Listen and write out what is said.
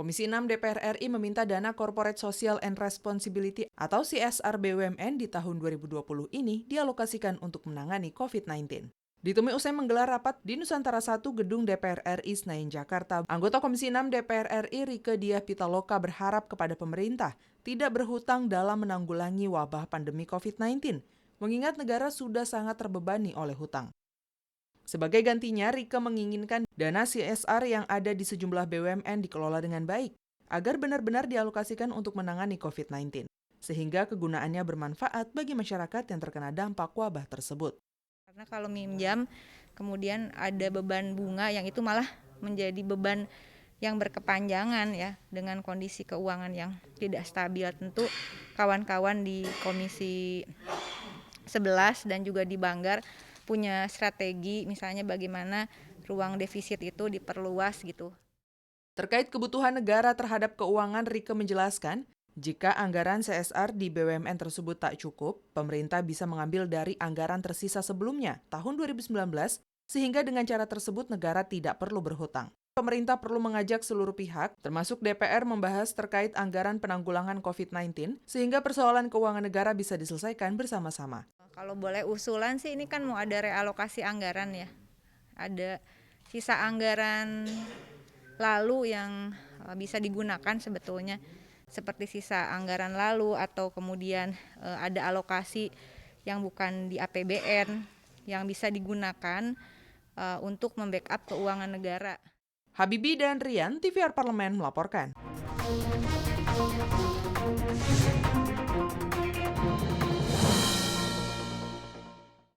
Komisi 6 DPR RI meminta dana Corporate Social and Responsibility atau CSR BUMN di tahun 2020 ini dialokasikan untuk menangani COVID-19. Ditemui usai menggelar rapat di Nusantara 1 Gedung DPR RI Senayan, Jakarta, anggota Komisi 6 DPR RI Rieke Diah Pitaloka berharap kepada pemerintah tidak berhutang dalam menanggulangi wabah pandemi COVID-19, mengingat negara sudah sangat terbebani oleh hutang. Sebagai gantinya, Rieke menginginkan dana CSR yang ada di sejumlah BUMN dikelola dengan baik, agar benar-benar dialokasikan untuk menangani COVID-19, sehingga kegunaannya bermanfaat bagi masyarakat yang terkena dampak wabah tersebut. Karena kalau minjam, kemudian ada beban bunga yang itu malah menjadi beban yang berkepanjangan ya, dengan kondisi keuangan yang tidak stabil. Tentu kawan-kawan di Komisi 11 dan juga di Banggar punya strategi, misalnya bagaimana ruang defisit itu diperluas gitu. Terkait kebutuhan negara terhadap keuangan, Rieke menjelaskan, jika anggaran CSR di BUMN tersebut tak cukup, pemerintah bisa mengambil dari anggaran tersisa sebelumnya, tahun 2019, sehingga dengan cara tersebut negara tidak perlu berhutang. Pemerintah perlu mengajak seluruh pihak, termasuk DPR, membahas terkait anggaran penanggulangan COVID-19, sehingga persoalan keuangan negara bisa diselesaikan bersama-sama. Kalau boleh usulan sih, ini kan mau ada realokasi anggaran ya. Ada sisa anggaran lalu yang bisa digunakan sebetulnya, seperti sisa anggaran lalu atau kemudian ada alokasi yang bukan di APBN yang bisa digunakan untuk membackup keuangan negara. Habibie dan Rian, TVR Parlemen melaporkan.